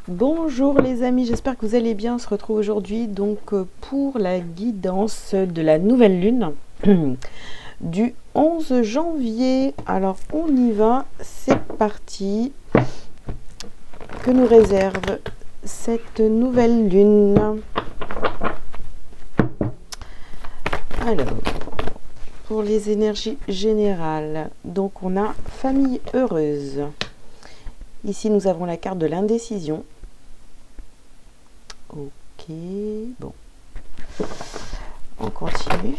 Bonjour les amis, j'espère que vous allez bien. On se retrouve aujourd'hui donc pour la guidance de la nouvelle lune du 11 janvier. Alors on y va, c'est parti. Que nous réserve cette nouvelle lune? Alors, pour les énergies générales, donc on a famille heureuse. Ici nous avons la carte de l'indécision. Ok, bon. On continue.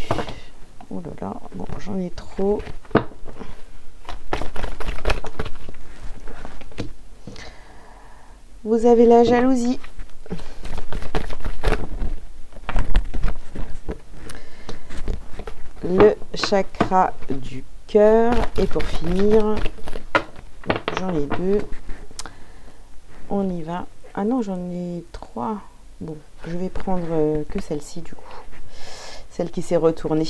Oh là là, bon, j'en ai trop. Vous avez la jalousie. Le chakra du cœur. Et pour finir, j'en ai deux. On y va. Ah non, j'en ai trois. Bon, je vais prendre que celle-ci du coup. Celle qui s'est retournée.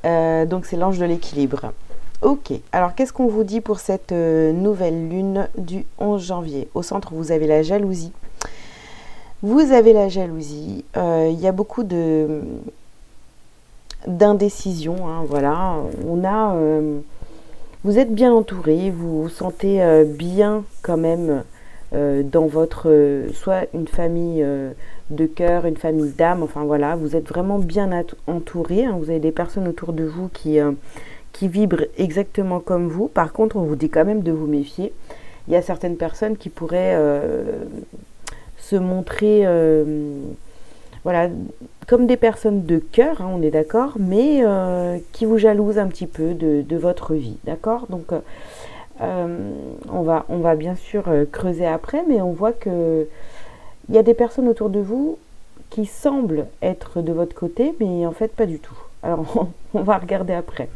Donc c'est l'ange de l'équilibre. Ok, alors qu'est-ce qu'on vous dit pour cette nouvelle lune du 11 janvier? Au centre, vous avez la jalousie. Vous avez la jalousie. Il y a beaucoup d'indécision. Hein, voilà. Vous êtes bien entouré. Vous vous sentez bien quand même dans votre... soit une famille de cœur, une famille d'âme. Enfin voilà, vous êtes vraiment bien entouré. Hein, vous avez des personnes autour de vous qui vibrent exactement comme vous. Par contre, on vous dit quand même de vous méfier. Il y a certaines personnes qui pourraient se montrer voilà, comme des personnes de cœur, hein, on est d'accord, mais qui vous jalousent un petit peu de votre vie, d'accord? Donc, on va bien sûr creuser après, mais on voit que il y a des personnes autour de vous qui semblent être de votre côté, mais en fait pas du tout. Alors, on va regarder après.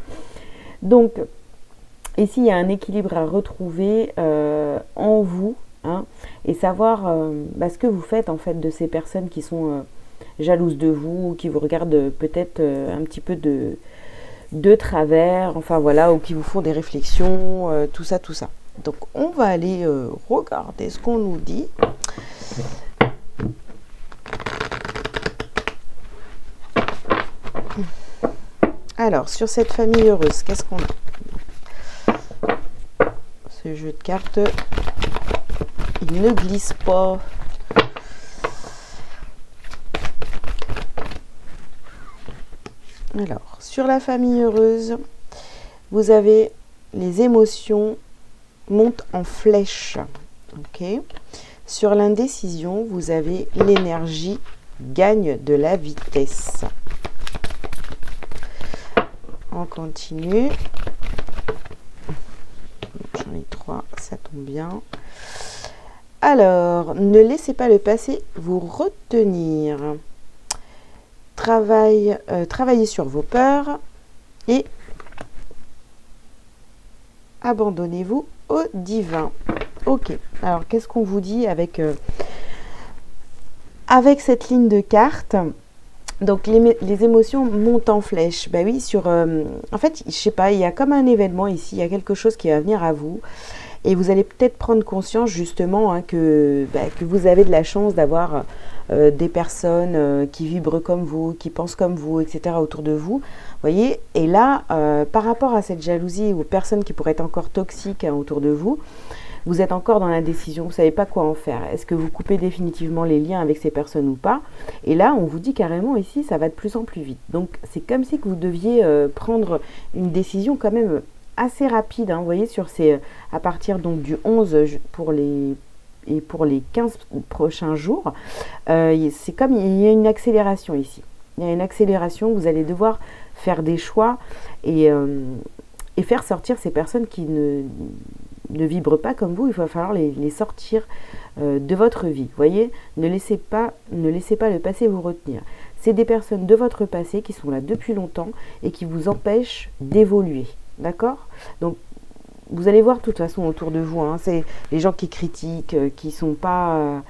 Donc, ici, il y a un équilibre à retrouver en vous, hein, et savoir ce que vous faites en fait de ces personnes qui sont jalouses de vous, ou qui vous regardent peut-être un petit peu de travers, enfin voilà, ou qui vous font des réflexions, tout ça, tout ça. Donc, on va aller regarder ce qu'on nous dit. Alors, sur cette famille heureuse, qu'est-ce qu'on a? Ce jeu de cartes, il ne glisse pas. Alors, sur la famille heureuse, vous avez les émotions montent en flèche. Ok. Sur l'indécision, vous avez l'énergie gagne de la vitesse. On continue. J'en ai trois, ça tombe bien. Alors, ne laissez pas le passé vous retenir. Travaillez sur vos peurs et abandonnez-vous au divin. Ok, alors qu'est-ce qu'on vous dit avec cette ligne de cartes? Donc les émotions montent en flèche. Bah oui, en fait, je sais pas, il y a comme un événement ici, il y a quelque chose qui va venir à vous. Et vous allez peut-être prendre conscience justement hein, que vous avez de la chance d'avoir des personnes qui vibrent comme vous, qui pensent comme vous, etc. autour de vous. Voyez. Et là, par rapport à cette jalousie ou personnes qui pourraient être encore toxiques hein, autour de vous, vous êtes encore dans l'indécision, vous ne savez pas quoi en faire. Est-ce que vous coupez définitivement les liens avec ces personnes ou pas? Et là, on vous dit carrément ici, ça va de plus en plus vite. Donc, c'est comme si que vous deviez prendre une décision quand même assez rapide. Hein, vous voyez, à partir donc du 11 pour les 15 prochains jours, c'est comme il y a une accélération ici. Il y a une accélération, vous allez devoir faire des choix et faire sortir ces personnes qui ne vibrent pas comme vous. Il va falloir les sortir de votre vie. Vous voyez, ne laissez pas le passé vous retenir. C'est des personnes de votre passé qui sont là depuis longtemps et qui vous empêchent d'évoluer. D'accord? Donc, vous allez voir de toute façon autour de vous, hein, c'est les gens qui critiquent, qui sont pas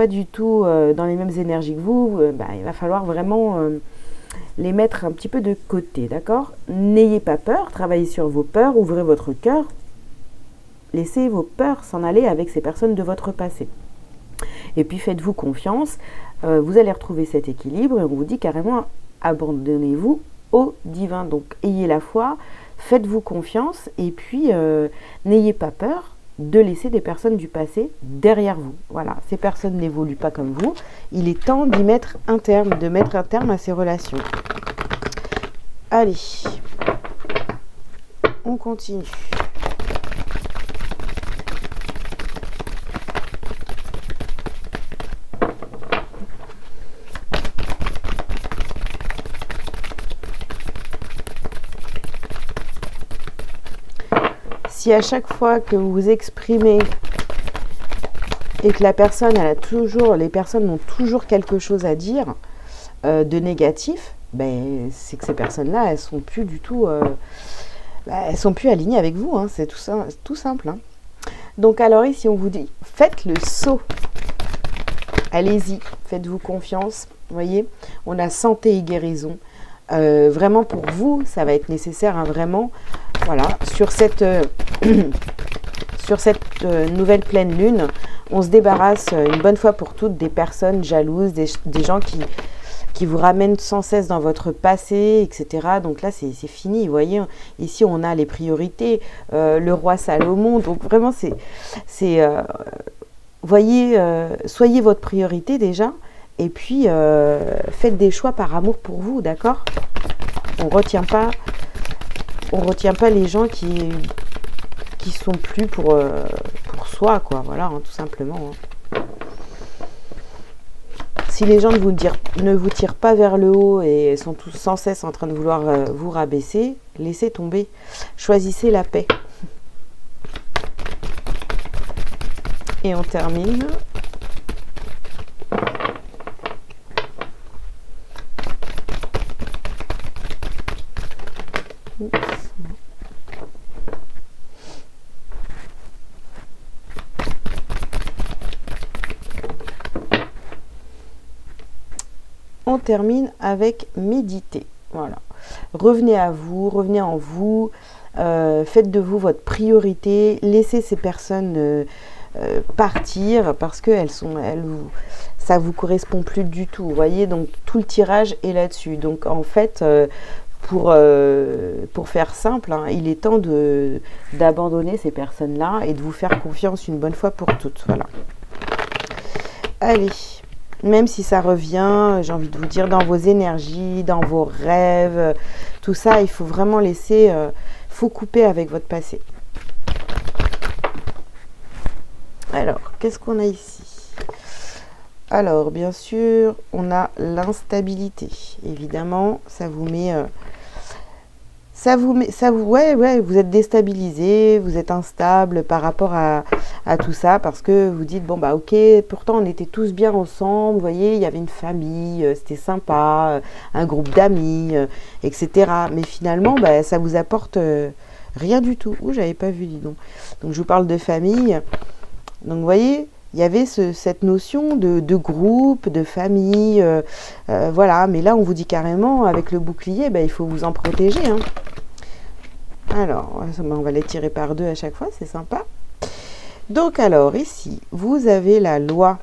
du tout dans les mêmes énergies que vous. Il va falloir vraiment les mettre un petit peu de côté, d'accord? N'ayez pas peur, travaillez sur vos peurs, ouvrez votre cœur. laissez vos peurs s'en aller avec ces personnes de votre passé. Et puis faites-vous confiance, vous allez retrouver cet équilibre et on vous dit carrément abandonnez-vous au divin. Donc ayez la foi, faites-vous confiance et puis n'ayez pas peur de laisser des personnes du passé derrière vous. Voilà, ces personnes n'évoluent pas comme vous. Il est temps d'y mettre un terme, de mettre un terme à ces relations. Allez, on continue. Si à chaque fois que vous vous exprimez et que la personne, les personnes ont toujours quelque chose à dire de négatif, ben, c'est que ces personnes-là, elles sont plus du tout, elles sont plus alignées avec vous. Hein, c'est tout simple. Hein. Donc alors ici, on vous dit, faites le saut. Allez-y, faites-vous confiance. Vous voyez, on a santé et guérison. Vraiment pour vous, ça va être nécessaire, hein, vraiment. Voilà, sur cette nouvelle pleine lune, on se débarrasse une bonne fois pour toutes des personnes jalouses, des gens qui vous ramènent sans cesse dans votre passé, etc. Donc là, c'est fini, vous voyez. Ici, on a les priorités, le roi Salomon. Donc vraiment, voyez, soyez votre priorité déjà. Et puis, faites des choix par amour pour vous, d'accord? On retient pas les gens qui sont plus pour soi, quoi. Voilà, hein, tout simplement. Hein. Si les gens ne vous tirent pas vers le haut et sont tous sans cesse en train de vouloir vous rabaisser, laissez tomber. Choisissez la paix. Et on termine. On termine avec méditer. Voilà. Revenez à vous, revenez en vous, faites de vous votre priorité, laissez ces personnes partir parce que ça vous correspond plus du tout. Vous voyez, donc tout le tirage est là-dessus. Donc en fait, pour faire simple, hein, il est temps d'abandonner ces personnes-là et de vous faire confiance une bonne fois pour toutes. Voilà. Allez. Même si ça revient, j'ai envie de vous dire, dans vos énergies, dans vos rêves, tout ça, il faut vraiment laisser, faut couper avec votre passé. Alors, qu'est-ce qu'on a ici? Alors, bien sûr, on a l'instabilité. Évidemment, ça vous met... vous êtes déstabilisé, vous êtes instable par rapport à tout ça parce que vous dites, bon bah ok, pourtant on était tous bien ensemble, vous voyez, il y avait une famille, c'était sympa, un groupe d'amis, etc. Mais finalement, bah, ça vous apporte rien du tout. Ouh, j'avais pas vu, dis donc. Donc je vous parle de famille. Donc vous voyez, il y avait cette notion de groupe, de famille, voilà. Mais là, on vous dit carrément, avec le bouclier, bah, il faut vous en protéger. Hein. Alors, on va les tirer par deux à chaque fois, c'est sympa. Donc alors, ici, vous avez la loi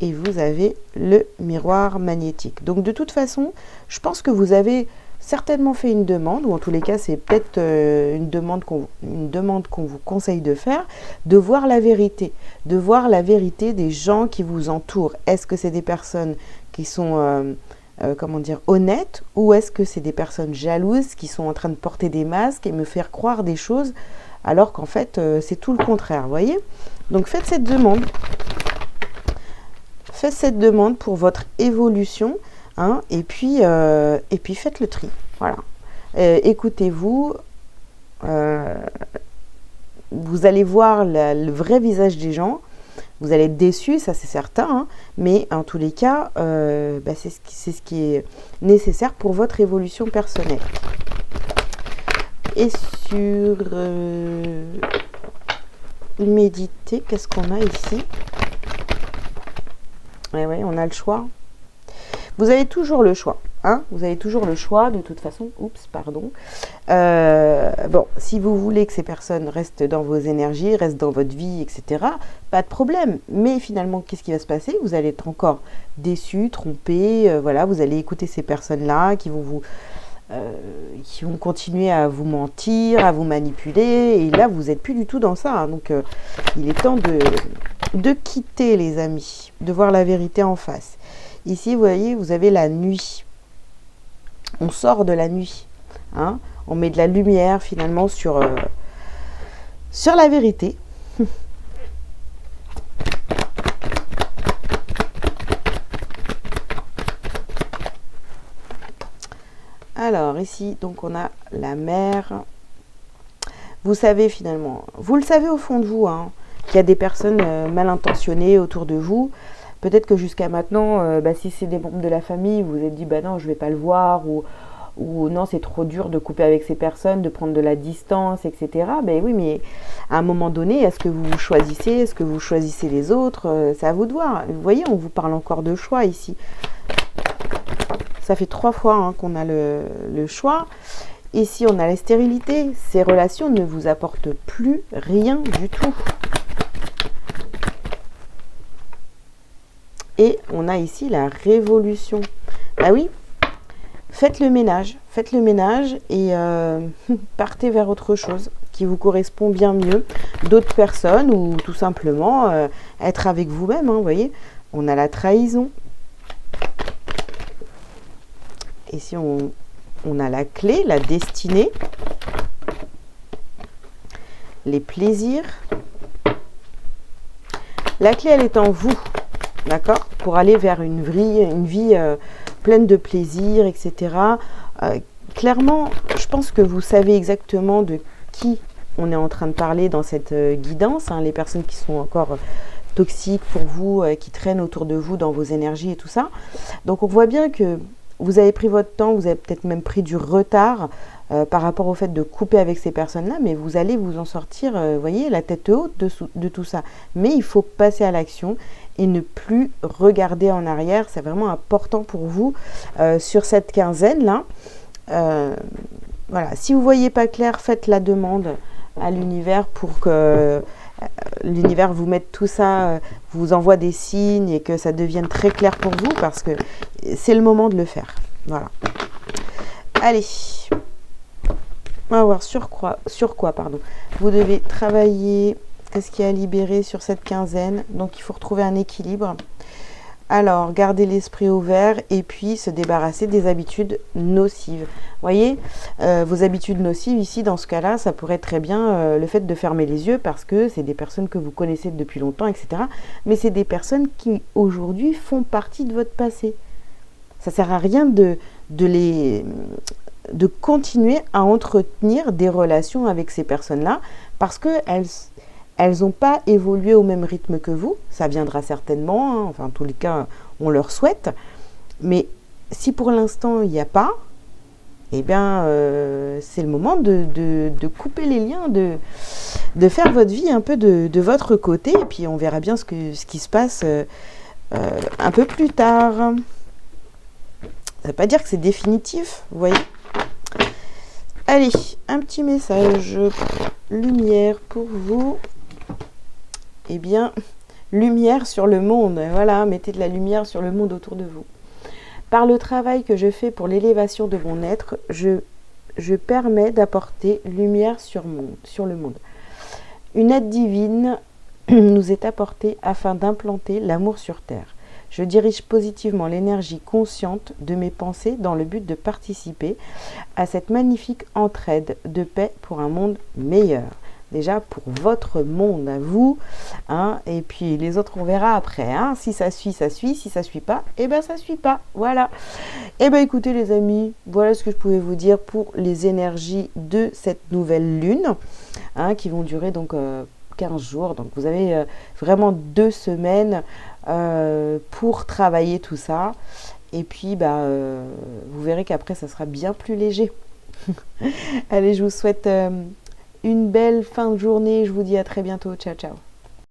et vous avez le miroir magnétique. Donc de toute façon, je pense que vous avez certainement fait une demande, ou en tous les cas, c'est peut-être une demande qu'on vous conseille de faire, de voir la vérité des gens qui vous entourent. Est-ce que c'est des personnes qui sont, honnêtes, ou est-ce que c'est des personnes jalouses qui sont en train de porter des masques et me faire croire des choses, alors qu'en fait, c'est tout le contraire, vous voyez? Donc faites cette demande. Faites cette demande pour votre évolution. Hein, et puis faites le tri. Voilà. Écoutez-vous. Vous allez voir le vrai visage des gens. Vous allez être déçus, ça c'est certain. Hein, mais en tous les cas, c'est ce qui est nécessaire pour votre évolution personnelle. Et sur méditer, qu'est-ce qu'on a ici? Ouais, on a le choix. Vous avez toujours le choix. Hein, vous avez toujours le choix, de toute façon. Oups, pardon. Bon, si vous voulez que ces personnes restent dans vos énergies, restent dans votre vie, etc., pas de problème. Mais finalement, qu'est-ce qui va se passer? Vous allez être encore déçu, trompé. Voilà, vous allez écouter ces personnes-là qui vont continuer à vous mentir, à vous manipuler. Et là, vous n'êtes plus du tout dans ça. Hein, donc, il est temps de quitter, les amis, de voir la vérité en face. Ici, vous voyez, vous avez la nuit. On sort de la nuit. Hein, on met de la lumière, finalement, sur la vérité. Alors, ici, donc, on a la mer. Vous savez, finalement, vous le savez au fond de vous, hein, qu'il y a des personnes mal intentionnées autour de vous. Peut-être que jusqu'à maintenant, si c'est des membres de la famille, vous vous êtes dit, non, je ne vais pas le voir, ou non, c'est trop dur de couper avec ces personnes, de prendre de la distance, etc. Ben oui, mais à un moment donné, est-ce que vous vous choisissez? Est-ce que vous choisissez les autres? C'est à vous de voir. Vous voyez, on vous parle encore de choix ici. Ça fait 3 fois hein, qu'on a le choix. Ici, on a la stérilité. Ces relations ne vous apportent plus rien du tout. Et on a ici la révolution. Ah oui, faites le ménage et partez vers autre chose qui vous correspond bien mieux, d'autres personnes ou tout simplement être avec vous-même. Hein, vous voyez, on a la trahison. Ici, on a la clé, la destinée, les plaisirs. La clé, elle est en vous. D'accord? Pour aller vers une vie pleine de plaisir, etc. Clairement, je pense que vous savez exactement de qui on est en train de parler dans cette guidance. Hein, les personnes qui sont encore toxiques pour vous, qui traînent autour de vous dans vos énergies et tout ça. Donc, on voit bien que vous avez pris votre temps, vous avez peut-être même pris du retard par rapport au fait de couper avec ces personnes-là, mais vous allez vous en sortir, vous voyez, la tête haute de tout ça. Mais il faut passer à l'action et ne plus regarder en arrière. C'est vraiment important pour vous sur cette quinzaine-là. Voilà. Si vous ne voyez pas clair, faites la demande à l'univers pour que l'univers vous mette tout ça, vous envoie des signes et que ça devienne très clair pour vous parce que c'est le moment de le faire. Voilà. Allez. On va voir sur quoi, vous devez travailler. Qu'est-ce qu'il y a à libérer sur cette quinzaine? Donc, il faut retrouver un équilibre. Alors, garder l'esprit ouvert et puis se débarrasser des habitudes nocives. Vous voyez, vos habitudes nocives, ici, dans ce cas-là, ça pourrait être très bien le fait de fermer les yeux parce que c'est des personnes que vous connaissez depuis longtemps, etc. Mais c'est des personnes qui, aujourd'hui, font partie de votre passé. Ça ne sert à rien de continuer à entretenir des relations avec ces personnes-là parce qu'elles n'ont pas évolué au même rythme que vous. Ça viendra certainement, hein, enfin en tous les cas, on leur souhaite. Mais si pour l'instant, il n'y a pas, eh bien, c'est le moment de couper les liens, de faire votre vie un peu de votre côté. Et puis, on verra bien ce qui se passe un peu plus tard. Ça ne veut pas dire que c'est définitif, vous voyez. Allez, un petit message lumière pour vous. Eh bien, lumière sur le monde. Voilà, mettez de la lumière sur le monde autour de vous. Par le travail que je fais pour l'élévation de mon être, je permets d'apporter lumière sur le monde. Une aide divine nous est apportée afin d'implanter l'amour sur Terre. Je dirige positivement l'énergie consciente de mes pensées dans le but de participer à cette magnifique entraide de paix pour un monde meilleur. Déjà pour votre monde à vous, hein, et puis les autres on verra après. Hein. Si ça suit, ça suit. Si ça suit pas, eh ben ça suit pas. Voilà. Eh ben écoutez les amis, voilà ce que je pouvais vous dire pour les énergies de cette nouvelle lune, hein, qui vont durer donc 15 jours. Donc vous avez vraiment 2 semaines pour travailler tout ça. Et puis vous verrez qu'après ça sera bien plus léger. Allez, je vous souhaite une belle fin de journée. Je vous dis à très bientôt. Ciao, ciao.